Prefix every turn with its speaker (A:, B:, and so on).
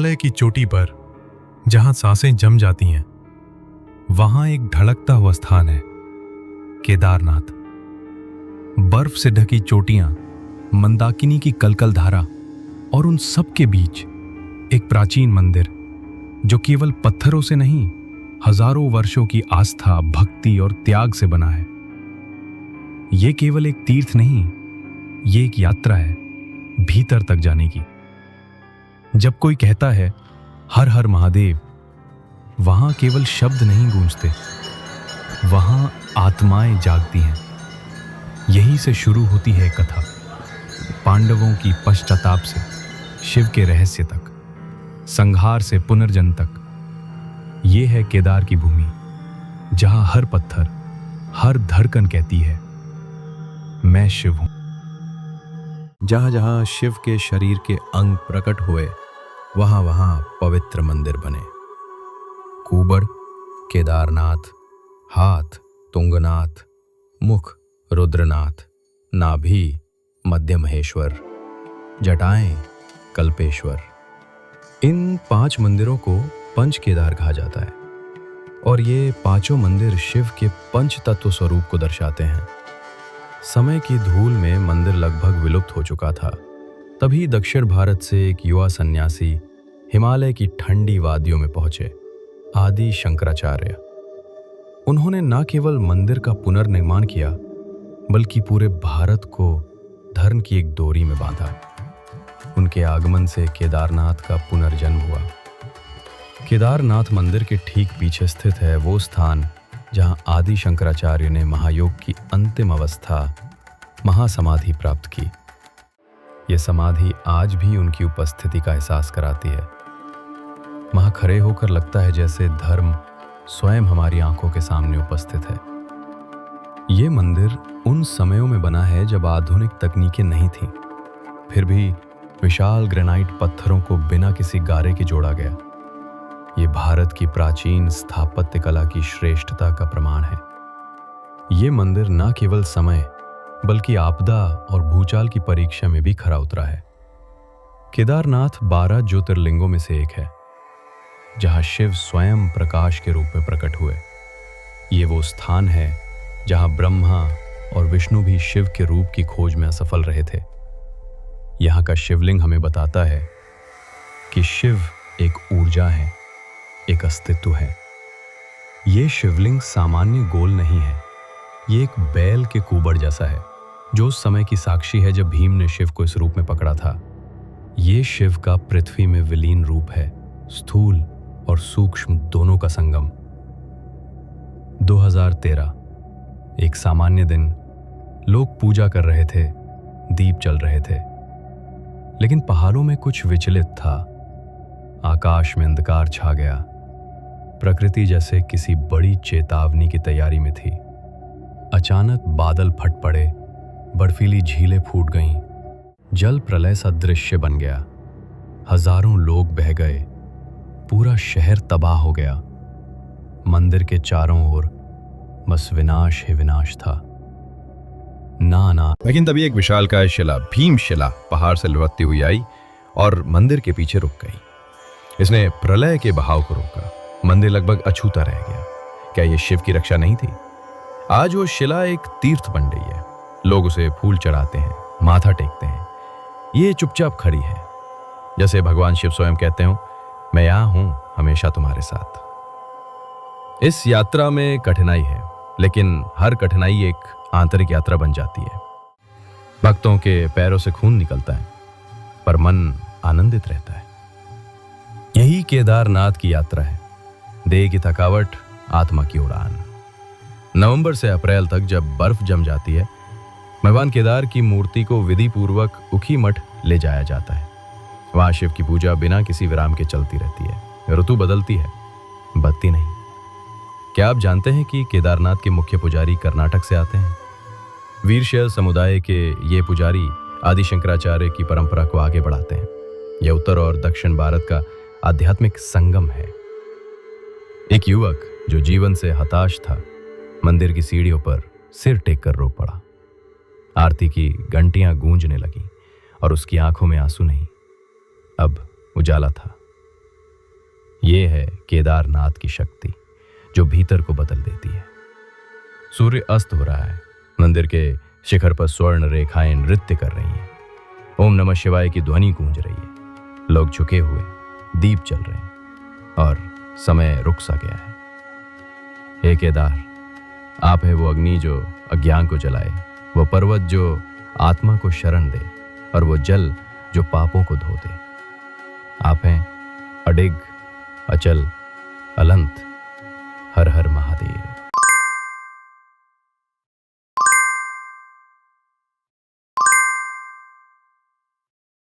A: हिमालय की चोटी पर जहां सांसें जम जाती हैं, वहां एक ढलकता हुआ स्थान है, केदारनाथ। बर्फ से ढकी चोटियां, मंदाकिनी की कलकल धारा और उन सब के बीच एक प्राचीन मंदिर जो केवल पत्थरों से नहीं, हजारों वर्षों की आस्था, भक्ति और त्याग से बना है। ये केवल एक तीर्थ नहीं, ये एक यात्रा है भीतर तक जाने की। जब कोई कहता है हर हर महादेव, वहां केवल शब्द नहीं गूंजते, वहां आत्माएं जागती हैं। यहीं से शुरू होती है कथा, पांडवों की पश्चाताप से शिव के रहस्य तक, संहार से पुनर्जन्म तक। ये है केदार की भूमि, जहां हर पत्थर, हर धड़कन कहती है, मैं शिव हूं।
B: जहां जहां शिव के शरीर के अंग प्रकट हुए, वहां वहां पवित्र मंदिर बने। कुबड़ केदारनाथ, हाथ तुंगनाथ, मुख रुद्रनाथ, नाभि मध्य महेश्वर, जटाएं कल्पेश्वर। इन 5 मंदिरों को पंच केदार कहा जाता है और ये पांचों मंदिर शिव के पंच तत्व स्वरूप को दर्शाते हैं। समय की धूल में मंदिर लगभग विलुप्त हो चुका था। तभी दक्षिण भारत से एक युवा सन्यासी हिमालय की ठंडी वादियों में पहुंचे, आदि शंकराचार्य। उन्होंने न केवल मंदिर का पुनर्निर्माण किया, बल्कि पूरे भारत को धर्म की एक डोरी में बांधा। उनके आगमन से केदारनाथ का पुनर्जन्म हुआ। केदारनाथ मंदिर के ठीक पीछे स्थित है वो स्थान जहां आदि शंकराचार्य ने महायोग की अंतिम अवस्था, महासमाधि प्राप्त की। यह समाधि आज भी उनकी उपस्थिति का एहसास कराती है। वहां खड़े होकर लगता है जैसे धर्म स्वयं हमारी आंखों के सामने उपस्थित है। ये मंदिर उन समयों में बना है जब आधुनिक तकनीकें नहीं थीं। फिर भी विशाल ग्रेनाइट पत्थरों को बिना किसी गारे के जोड़ा गया। ये भारत की प्राचीन स्थापत्य कला की श्रेष्ठता का प्रमाण है। ये मंदिर न केवल समय, बल्कि आपदा और भूचाल की परीक्षा में भी खरा उतरा है। केदारनाथ 12 ज्योतिर्लिंगों में से एक है, जहां शिव स्वयं प्रकाश के रूप में प्रकट हुए। ये वो स्थान है जहां ब्रह्मा और विष्णु भी शिव के रूप की खोज में असफल रहे थे। यहाँ का शिवलिंग हमें बताता है कि शिव एक ऊर्जा है, एक अस्तित्व है। ये शिवलिंग सामान्य गोल नहीं है, ये एक बैल के कुबड़ जैसा है, जो उस समय की साक्षी है जब भीम ने शिव को इस रूप में पकड़ा था। ये शिव का पृथ्वी में विलीन रूप है, स्थूल और सूक्ष्म दोनों का संगम। 2013 एक सामान्य दिन, लोग पूजा कर रहे थे, दीप जल रहे थे, लेकिन पहाड़ों में कुछ विचलित था। आकाश में अंधकार छा गया, प्रकृति जैसे किसी बड़ी चेतावनी की तैयारी में थी। अचानक बादल फट पड़े, बर्फीली झीलें फूट गईं, जल प्रलय सा दृश्य बन गया। हजारों लोग बह गए, पूरा शहर तबाह हो गया। मंदिर के चारों ओर बस विनाश ही विनाश था।
C: लेकिन तभी एक विशालकाय शिला, भीम शिला, पहाड़ से लुढ़कती हुई आई और मंदिर के पीछे रुक गई। इसने प्रलय के बहाव को रोका। मंदिर लगभग अछूता रह गया। क्या यह शिव की रक्षा नहीं थी? आज वो शिला एक तीर्थ बन गई है। लोग उसे फूल चढ़ाते हैं, माथा टेकते हैं। ये चुपचाप खड़ी है, जैसे भगवान शिव स्वयं कहते हो, मैं यहां हूं हमेशा तुम्हारे साथ। इस यात्रा में कठिनाई है, लेकिन हर कठिनाई एक आंतरिक यात्रा बन जाती है। भक्तों के पैरों से खून निकलता है, पर मन आनंदित रहता है। यही केदारनाथ की यात्रा है, देह की थकावट, आत्मा की उड़ान। नवंबर से अप्रैल तक जब बर्फ जम जाती है, भगवान केदार की मूर्ति को विधि पूर्वक ऊखीमठ ले जाया जाता है। वहां शिव की पूजा बिना किसी विराम के चलती रहती है। ऋतु बदलती है, बत्ती नहीं। क्या आप जानते हैं कि केदारनाथ के मुख्य पुजारी कर्नाटक से आते हैं? वीरशैव समुदाय के ये पुजारी आदि शंकराचार्य की परंपरा को आगे बढ़ाते हैं। यह उत्तर और दक्षिण भारत का आध्यात्मिक संगम है। एक युवक जो जीवन से हताश था, मंदिर की सीढ़ियों पर सिर टेक कर रो पड़ा। आरती की घंटियां गूंजने लगीं और उसकी आंखों में आंसू नहीं, अब उजाला था। ये है केदारनाथ की शक्ति जो भीतर को बदल देती है। सूर्य अस्त हो रहा है। मंदिर के शिखर पर स्वर्ण रेखाएं नृत्य कर रही हैं। ओम नमः शिवाय की ध्वनि गूंज रही है। लोग झुके हुए, दीप जल रहे हैं और समय रुक सा गया है। हे केदार, आप है वो अग्नि जो अज्ञान को जलाए, वो पर्वत जो आत्मा को शरण दे और वो जल जो पापों को धो दे। आप हैं अडिग, अचल, अनंत। हर हर महादेव।